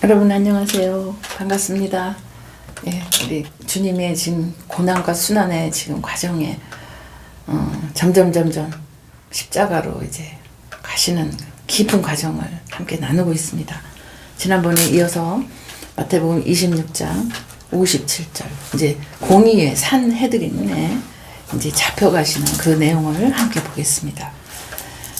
여러분 안녕하세요. 반갑습니다. 예, 우리 주님의 지금 고난과 순환의 지금 과정에 점점 십자가로 이제 가시는 깊은 과정을 함께 나누고 있습니다. 지난번에 이어서 마태복음 26장 57절 이제 공의의 산 헤드린에 이제 잡혀가시는 그 내용을 함께 보겠습니다.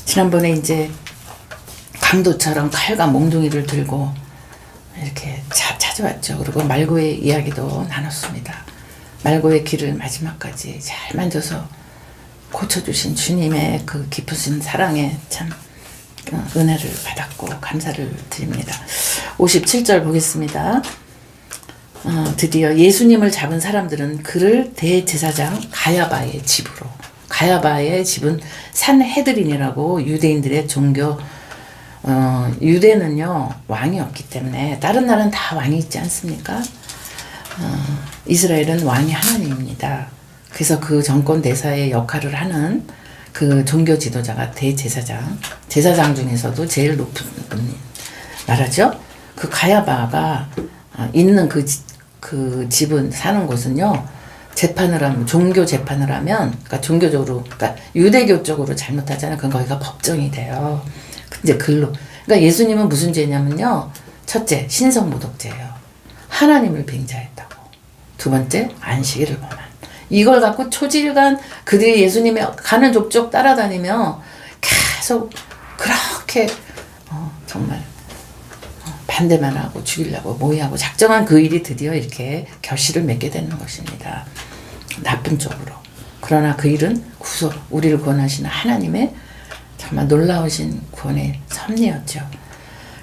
지난번에 이제 강도처럼 칼과 몽둥이를 들고 이렇게 찾아왔죠. 그리고 말고의 이야기도 나눴습니다. 말고의 길을 마지막까지 잘 만져서 고쳐주신 주님의 그 깊으신 사랑에 참 은혜를 받았고 감사를 드립니다. 57절 보겠습니다. 드디어 예수님을 잡은 사람들은 그를 대제사장 가야바의 집으로, 가야바의 집은 산 헤드린이라고 유대인들의 종교, 유대는요 왕이 없기 때문에 다른 나라는 다 왕이 있지 않습니까? 이스라엘은 왕이 하나님입니다. 그래서 그 정권 대사의 역할을 하는 그 종교 지도자가 대제사장, 제사장 중에서도 제일 높은 나라죠. 그 가야바가 있는 그 집은 사는 곳은요, 재판을 하면, 종교 재판을 하면, 그러니까 종교적으로, 그러니까 유대교 쪽으로 잘못하잖아요. 그럼 거기가 법정이 돼요. 이제 그러니까 예수님은 무슨 죄냐면요, 첫째 신성모독죄예요. 하나님을 빙자했다고. 두 번째 안식일을 범한. 이걸 갖고 초질간 그들이 예수님이 가는 족족 따라다니며 계속 그렇게 정말 반대만 하고 죽이려고 모의하고 작정한 그 일이 드디어 이렇게 결실을 맺게 되는 것입니다. 나쁜 쪽으로. 그러나 그 일은 우리를 구원하시는 하나님의 정말 놀라우신 구원의 섭리였죠.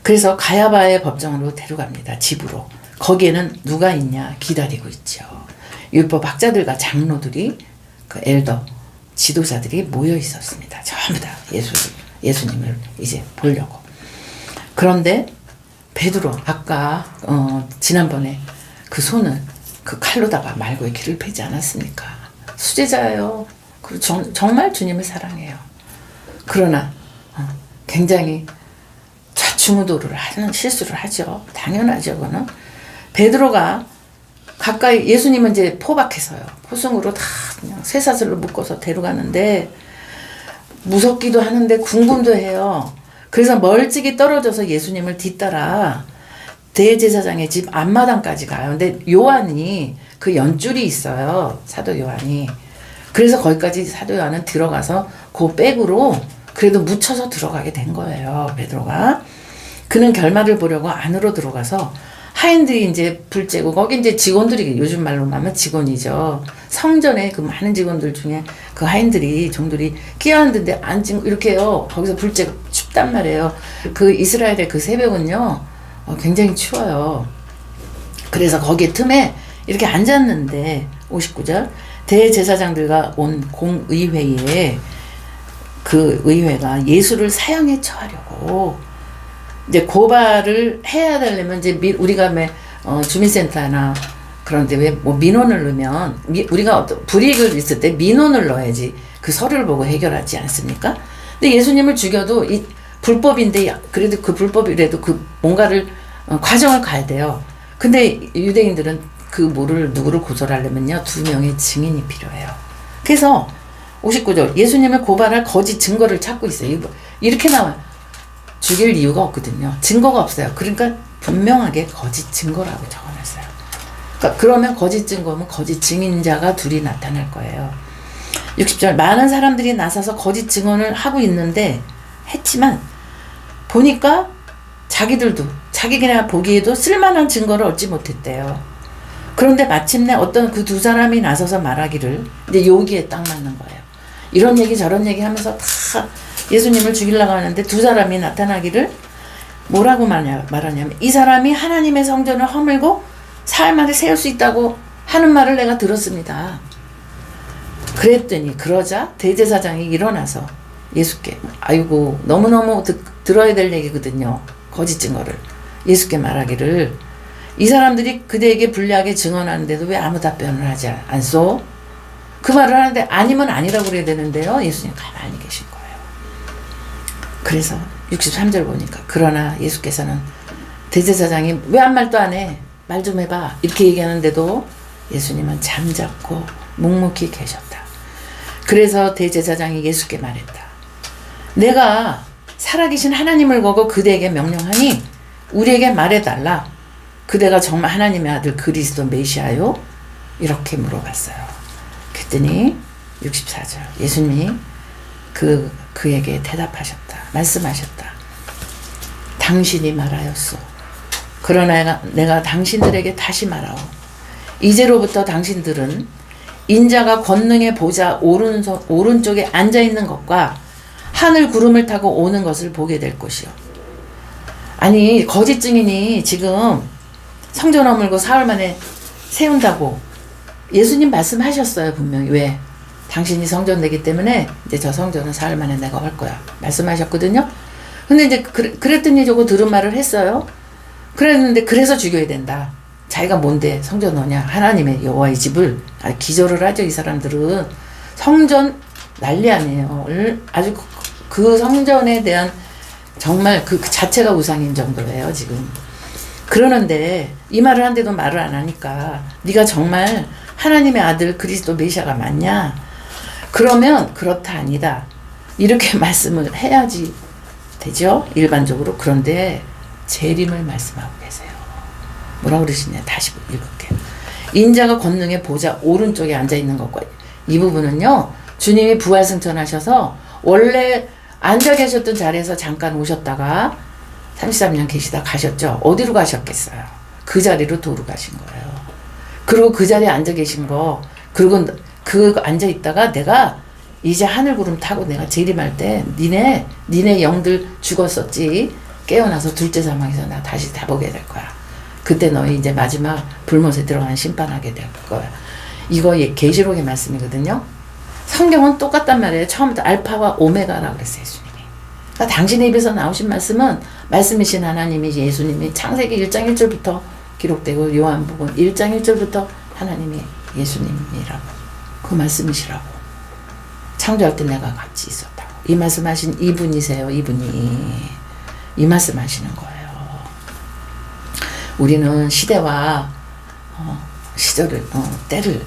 그래서 가야바의 법정으로 데려갑니다. 집으로. 거기에는 누가 있냐 기다리고 있죠. 율법 학자들과 장로들이, 그 엘더 지도자들이 모여 있었습니다. 전부 다 예수님을 이제 보려고. 그런데 베드로 아까 지난번에 그 손을 그 칼로다가 말고의 길을 베지 않았습니까? 수제자예요. 그리고 정말 주님을 사랑해요. 그러나 굉장히 좌충우돌을 하는 실수를 하죠. 당연하죠. 그거는 베드로가 가까이, 예수님은 이제 포박해서요, 포승으로 다 그냥 쇠사슬로 묶어서 데려가는데 무섭기도 하는데 궁금도 해요. 그래서 멀찍이 떨어져서 예수님을 뒤따라 대제사장의 집 앞마당까지 가요. 근데 요한이 그 연줄이 있어요, 사도 요한이. 그래서 거기까지 사도 요한은 들어가서 그 백으로 그래도 묻혀서 들어가게 된 거예요, 베드로가. 그는 결말을 보려고 안으로 들어가서 하인들이 이제 불 쬐고, 거기 이제 직원들이, 요즘 말로 하면 직원이죠. 성전에 그 많은 직원들 중에 그 하인들이, 종들이 끼어앉는데 앉은, 이렇게요. 거기서 불 쬐고 춥단 말이에요. 그 이스라엘의 그 새벽은요, 굉장히 추워요. 그래서 거기 틈에 이렇게 앉았는데, 59절, 대제사장들과 온 공의회에 그 의회가 예수를 사형에 처하려고 이제 고발을 해야 되려면, 이제 우리가 주민센터나 그런데 왜 뭐 민원을 넣으면 우리가 어떤 불이익을 있을 때 민원을 넣어야지 그 서류를 보고 해결하지 않습니까? 근데 예수님을 죽여도 이 불법인데, 그래도 그 불법이라도 그 뭔가를 과정을 가야 돼요. 근데 유대인들은 그 누구를 고소를 하려면요, 2명의 증인이 필요해요. 그래서 59절, 예수님을 고발할 거짓 증거를 찾고 있어요. 이렇게 나와요. 죽일 이유가 없거든요. 증거가 없어요. 그러니까 분명하게 거짓 증거라고 적어놨어요. 그러니까 그러면 거짓 증거면 거짓 증인자가 둘이 나타날 거예요. 60절, 많은 사람들이 나서서 거짓 증언을 하고 했지만 보니까 자기가 보기에도 쓸만한 증거를 얻지 못했대요. 그런데 마침내 어떤 그 두 사람이 나서서 말하기를, 이제 여기에 딱 맞는 거예요. 이런 얘기 저런 얘기 하면서 다 예수님을 죽이려고 하는데 두 사람이 나타나기를 뭐라고 말하냐면, 이 사람이 하나님의 성전을 허물고 사흘 만에 세울 수 있다고 하는 말을 내가 들었습니다. 그랬더니, 그러자 대제사장이 일어나서 예수께, 아이고 너무너무 들어야 될 얘기거든요, 거짓 증거를. 예수께 말하기를, 이 사람들이 그대에게 불리하게 증언하는데도 왜 아무 답변을 하지 않소? 그 말을 하는데 아니면 아니라고 그래야 되는데요, 예수님 가만히 계신 거예요. 그래서 63절 보니까, 그러나 예수께서는 대제사장이 왜 아무 말도 안 해? 말 좀 해봐. 이렇게 얘기하는데도 예수님은 잠잠고 묵묵히 계셨다. 그래서 대제사장이 예수께 말했다. 내가 살아계신 하나님을 보고 그대에게 명령하니 우리에게 말해달라. 그대가 정말 하나님의 아들 그리스도 메시아요? 이렇게 물어봤어요. 그랬더니 64절 예수님이 그에게 대답하셨다. 말씀하셨다. 당신이 말하였소. 그러나 내가 당신들에게 다시 말하오. 이제로부터 당신들은 인자가 권능의 보좌 오른쪽에 앉아있는 것과 하늘 구름을 타고 오는 것을 보게 될 것이요. 아니 거짓 증인이 지금 성전 허물고 사흘 만에 세운다고 예수님 말씀하셨어요. 분명히. 왜? 당신이 성전 내기 때문에 이제 저 성전은 사흘 만에 내가 할 거야. 말씀하셨거든요. 근데 이제 그랬더니 저거 들은 말을 했어요. 그랬는데 그래서 죽여야 된다. 자기가 뭔데 성전 넣냐. 하나님의 여호와의 집을. 기절을 하죠. 이 사람들은. 성전 난리 아니에요. 아주 그 성전에 대한 정말 그 자체가 우상인 정도예요. 지금. 그러는데 이 말을 한데도 말을 안 하니까 네가 정말 하나님의 아들 그리스도 메시아가 맞냐? 그러면 그렇다 아니다. 이렇게 말씀을 해야지 되죠? 일반적으로. 그런데 재림을 말씀하고 계세요. 뭐라 그러시냐? 다시 읽을게요. 인자가 권능의 보좌 오른쪽에 앉아있는 것과 이 부분은요. 주님이 부활승천하셔서 원래 앉아 계셨던 자리에서 잠깐 오셨다가 33년 계시다 가셨죠. 어디로 가셨겠어요? 그 자리로 도로 가신 거예요. 그리고 그 자리에 앉아 계신 거 그리고 그 앉아 있다가 내가 이제 하늘 구름 타고 내가 재림할 때 니네 영들 죽었었지. 깨어나서 둘째 사망에서 나 다시 다 보게 될 거야. 그때 너희 이제 마지막 불못에 들어가는 심판하게 될 거야. 이거 계시록의 말씀이거든요. 성경은 똑같단 말이에요. 처음부터 알파와 오메가라고 그랬어요. 예수님이. 그러니까 당신의 입에서 나오신 말씀은 말씀이신 하나님이 예수님이 창세기 1장 1절부터 기록되고 요한복음 1장 1절부터 하나님이 예수님이라고 그 말씀이시라고. 창조할 때 내가 같이 있었다고. 이 말씀하신 이분이세요. 이분이. 이 말씀하시는 거예요. 우리는 시대와 시절을 때를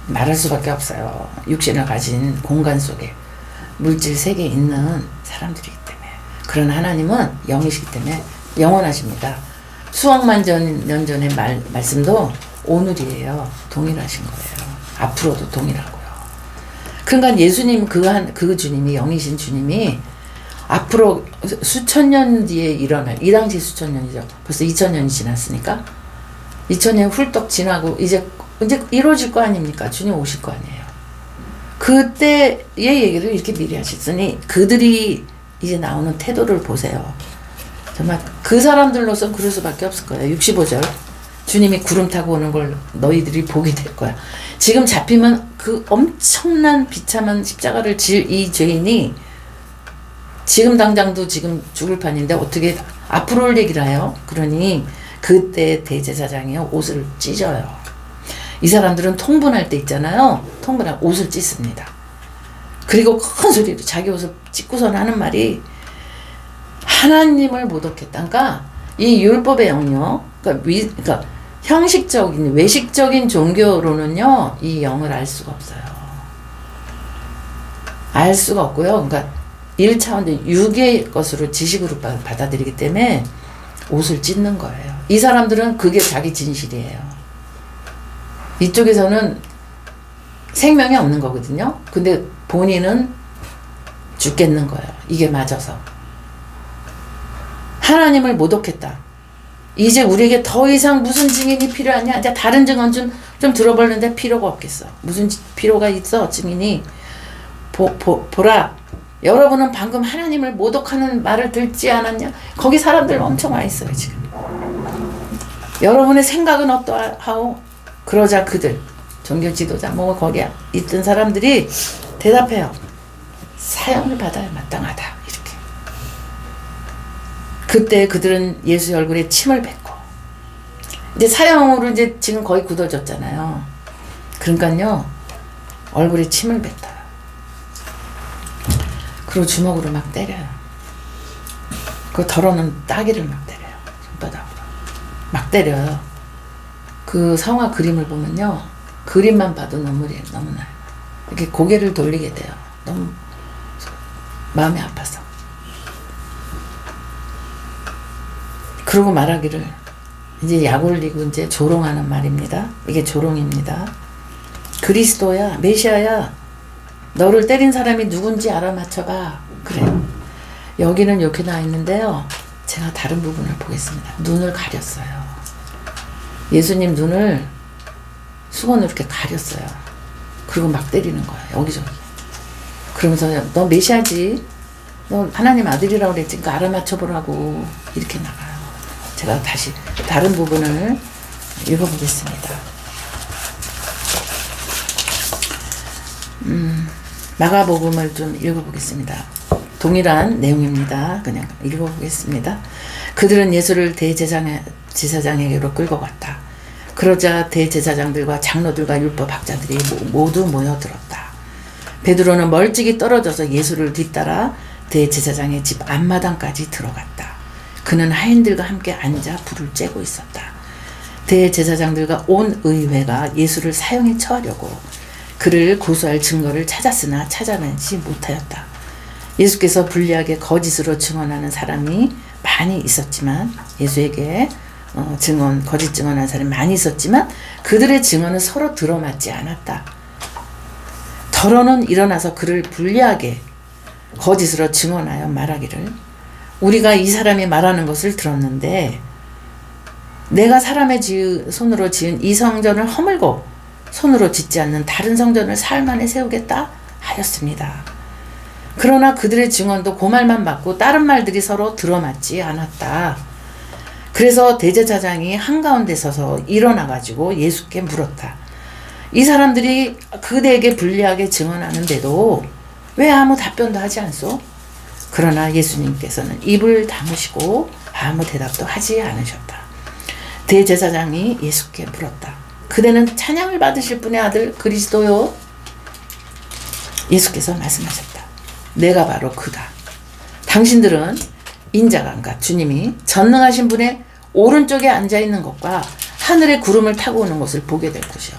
말할 수밖에 없어요. 육신을 가진 공간 속에 물질 세계에 있는 사람들이기 때문에. 그러나 하나님은 영이시기 때문에 영원하십니다. 수억만 년 전의 말씀도 오늘이에요. 동일하신 거예요. 앞으로도 동일하고요. 그러니까 예수님 그 주님이 영이신 주님이 앞으로 수천 년 뒤에 일어날 이 당시 수천 년이죠. 벌써 2000년이 지났으니까 2000년 훌떡 지나고 이제 이루어질 거 아닙니까? 주님 오실 거 아니에요. 그때의 얘기를 이렇게 미리 하셨으니 그들이 이제 나오는 태도를 보세요. 정말 그 사람들로선 그럴 수밖에 없을 거예요. 65절 주님이 구름 타고 오는 걸 너희들이 보게 될 거야. 지금 잡히면 그 엄청난 비참한 십자가를 질 이 죄인이 지금 당장도 지금 죽을 판인데 어떻게 앞으로 올 얘기를 해요? 그러니 그때 대제사장이요 옷을 찢어요. 이 사람들은 통분할 때 있잖아요. 통분할 옷을 찢습니다. 그리고 큰 소리로 자기 옷을 찢고선 하는 말이 하나님을 모독했다. 그러니까 이 율법의 영요. 그러니까 형식적인 외식적인 종교로는요 이 영을 알 수가 없어요. 알 수가 없고요. 그러니까 1차원적 육의 것으로 지식으로 받아들이기 때문에 옷을 찢는 거예요. 이 사람들은 그게 자기 진실이에요. 이쪽에서는 생명이 없는 거거든요. 근데 본인은 죽겠는 거예요. 이게 맞아서. 하나님을 모독했다. 이제 우리에게 더 이상 무슨 증인이 필요하냐? 이제 다른 증언 좀 들어보는데 필요가 없겠어. 무슨 필요가 있어? 증인이 보라. 여러분은 방금 하나님을 모독하는 말을 듣지 않았냐? 거기 사람들 엄청 와 있어요 지금. 여러분의 생각은 어떠하오? 그러자 그들 종교 지도자 뭐 거기 있던 사람들이 대답해요. 사형을 받아야 마땅하다 이렇게. 그때 그들은 예수의 얼굴에 침을 뱉고 이제 사형으로 이제 지금 거의 굳어졌잖아요. 그러니까요 얼굴에 침을 뱉어요. 그리고 주먹으로 막 때려요. 그 더러는 따기를 막 때려요. 손바닥으로 막 때려요. 그 성화 그림을 보면요, 그림만 봐도 눈물이 너무 나요. 이렇게 고개를 돌리게 돼요. 너무 마음이 아파서. 그러고 말하기를, 이제 약 올리고 이제 조롱하는 말입니다. 이게 조롱입니다. 그리스도야, 메시아야, 너를 때린 사람이 누군지 알아맞혀봐. 그래. 여기는 이렇게 나와 있는데요, 제가 다른 부분을 보겠습니다. 눈을 가렸어요. 예수님 눈을 수건으로 이렇게 가렸어요. 그리고 막 때리는 거예요. 여기저기. 그러면서 너 메시아지, 너 하나님 아들이라고 그랬지, 그러니까 알아맞혀보라고 이렇게 나가요. 제가 다시 다른 부분을 읽어보겠습니다. 마가복음을 좀 읽어보겠습니다. 동일한 내용입니다. 그냥 읽어보겠습니다. 그들은 예수를 대제사장에게로 끌고 갔다. 그러자 대제사장들과 장로들과 율법학자들이 모두 모여들었다. 베드로는 멀찍이 떨어져서 예수를 뒤따라 대제사장의 집 앞마당까지 들어갔다. 그는 하인들과 함께 앉아 불을 쬐고 있었다. 대제사장들과 온 의회가 예수를 사형에 처하려고 그를 고소할 증거를 찾았으나 찾아내지 못하였다. 예수께서 불리하게 거짓으로 증언하는 사람이 많이 있었지만, 예수에게 거짓 증언하는 사람이 많이 있었지만 그들의 증언은 서로 들어맞지 않았다. 더러는 일어나서 그를 불리하게 거짓으로 증언하여 말하기를, 우리가 이 사람이 말하는 것을 들었는데 내가 사람의 손으로 지은 이 성전을 허물고 손으로 짓지 않는 다른 성전을 사흘 만에 세우겠다 하였습니다. 그러나 그들의 증언도 그 말만 맞고 다른 말들이 서로 들어맞지 않았다. 그래서 대제사장이 한가운데 서서 일어나가지고 예수께 물었다. 이 사람들이 그대에게 불리하게 증언하는데도 왜 아무 답변도 하지 않소? 그러나 예수님께서는 입을 다무시고 아무 대답도 하지 않으셨다. 대제사장이 예수께 물었다. 그대는 찬양을 받으실 분의 아들 그리스도요? 예수께서 말씀하셨다. 내가 바로 그다. 당신들은 인자가, 그러니까 주님이 전능하신 분의 오른쪽에 앉아있는 것과 하늘의 구름을 타고 오는 것을 보게 될 것이요.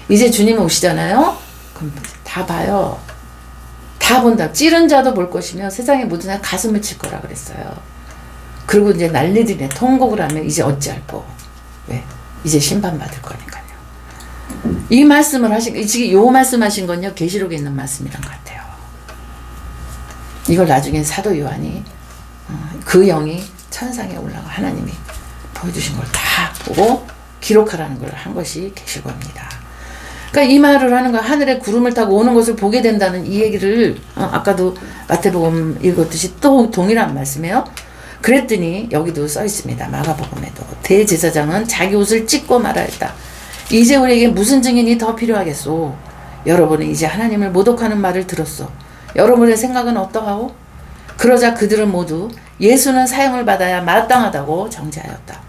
이제 주님이 오시잖아요. 그럼 다 봐요. 다 본다. 찌른 자도 볼 것이며 세상의 모든 사람 가슴을 칠 거라 그랬어요. 그리고 이제 난리들이 통곡을 하면 이제 어찌할꼬. 왜? 이제 심판받을 거니까요. 이 말씀을 지금 요 말씀하신 건요, 계시록에 있는 말씀이란 것 같아요. 이걸 나중에 사도 요한이 그 영이 천상에 올라가 하나님이 보여주신 걸 다 보고 기록하라는 걸 한 것이 계시록입니다. 그러니까 이 말을 하는 거, 하늘에 구름을 타고 오는 것을 보게 된다는 이 얘기를 아까도 마태복음 읽었듯이 또 동일한 말씀이에요. 그랬더니 여기도 써 있습니다. 마가복음에도 대제사장은 자기 옷을 찢고 말하였다. 이제 우리에게 무슨 증인이 더 필요하겠소? 여러분은 이제 하나님을 모독하는 말을 들었소. 여러분의 생각은 어떠하오? 그러자 그들은 모두 예수는 사형을 받아야 마땅하다고 정죄하였다.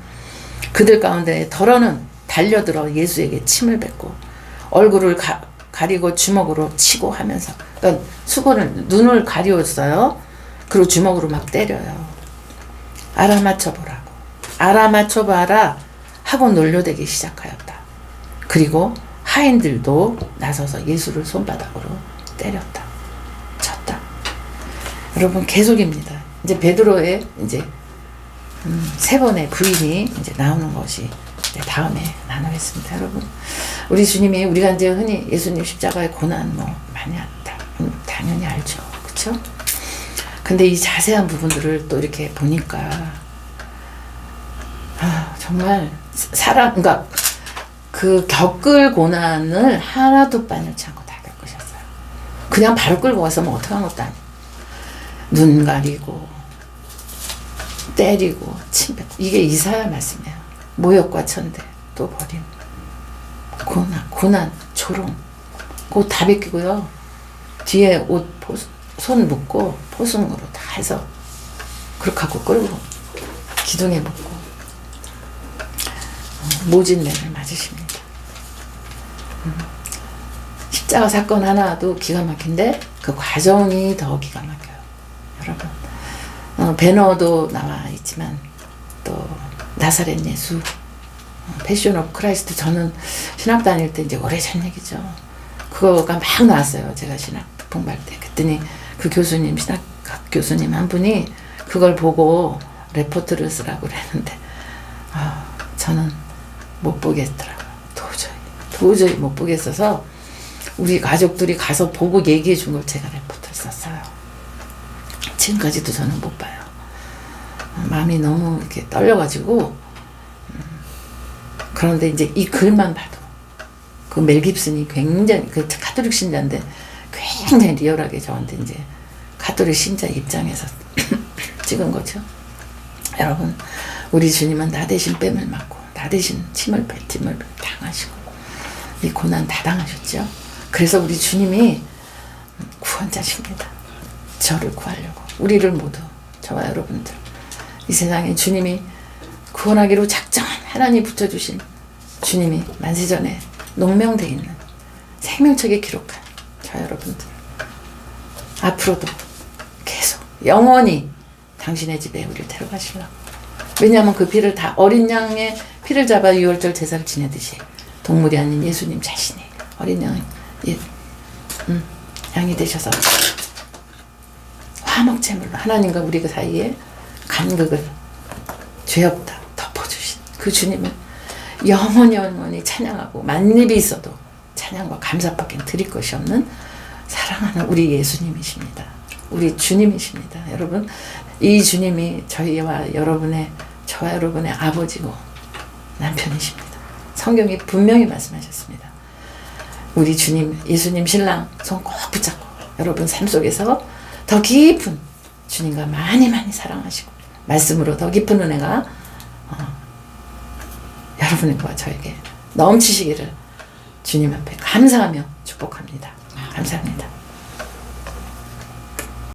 그들 가운데 더러는 달려들어 예수에게 침을 뱉고 얼굴을 가리고 주먹으로 치고 하면서, 그러니까 수건을, 눈을 가리웠어요. 그리고 주먹으로 막 때려요. 알아맞혀보라고. 알아맞혀봐라 하고 놀려대기 시작하였다. 그리고 하인들도 나서서 예수를 손바닥으로 때렸다. 쳤다. 여러분, 계속입니다. 이제 베드로의 이제 세 번의 부인이 이제 나오는 것이 이제 다음에 나누겠습니다. 여러분, 우리 주님이, 우리가 이제 흔히 예수님 십자가의 고난 많이 했다, 당연히 알죠, 그렇죠? 근데 이 자세한 부분들을 또 이렇게 보니까 정말 그러니까 그 겪을 고난을 하나도 빠놓지 않고 다 겪으셨어요. 그냥 바로 끌고 가서 뭐 어떡한 것도 아니고, 눈 가리고 때리고 침 뱉고, 이게 이사야 말씀이에요. 모욕과 천대, 또 버림, 고난, 조롱, 그거 다 벗기고요. 뒤에 옷 손 묶고 포승으로 다 해서 그렇게 하고 끌고 기둥에 묶고 모진매를 맞으십니다. 십자가 사건 하나도 기가 막힌데 그 과정이 더 기가 막혀요. 여러분, 배너도 나와 있지만 또 나사렛 예수, 패션 오브 크라이스트. 저는 신학 다닐 때 이제 오래전 얘기죠. 그거가 막 나왔어요. 제가 신학 공부할 때. 그랬더니 그 교수님, 신학학 교수님 한 분이 그걸 보고 레포트를 쓰라고 그랬는데 저는 못 보겠더라고요. 도저히 못 보겠어서 우리 가족들이 가서 보고 얘기해 준 걸 제가 레포트를 썼어요. 지금까지도 저는 못 봐요. 마음이 너무 이렇게 떨려가지고. 그런데 이제 이 글만 봐도 그 멜 깁슨이 굉장히 그 가톨릭 신자인데 굉장히 리얼하게 저한테 이제 가톨릭 신자 입장에서 찍은 거죠. 여러분, 우리 주님은 나 대신 뺨을 맞고 나 대신 침을 당하시고 이 고난 다 당하셨죠. 그래서 우리 주님이 구원자십니다. 저를 구하려고, 우리를 모두, 저와 여러분들, 이 세상에 주님이 구원하기로 작정한 하나님이 붙여주신 주님이 만세전에 농명되어 있는 생명책에 기록한 저 여러분들, 앞으로도 계속 영원히 당신의 집에 우리를 데려가시려고. 왜냐하면 그 피를 다 어린 양의 피를 잡아 유월절 제사를 지내듯이 동물이 아닌 예수님 자신이 어린 양이 되셔서 화목제물로 하나님과 우리 그 사이에 간극을 죄 없다 덮어주신 그 주님을 영원히 찬양하고 만입이 있어도 찬양과 감사밖에 드릴 것이 없는 사랑하는 우리 예수님이십니다. 우리 주님이십니다. 여러분, 이 주님이 저와 여러분의 아버지고 남편이십니다. 성경이 분명히 말씀하셨습니다. 우리 주님, 예수님 신랑 손 꼭 붙잡고 여러분 삶 속에서 더 깊은 주님과 많이 사랑하시고 말씀으로 더 깊은 은혜가 여러분과 저에게 넘치시기를 주님 앞에 감사하며 축복합니다. 감사합니다.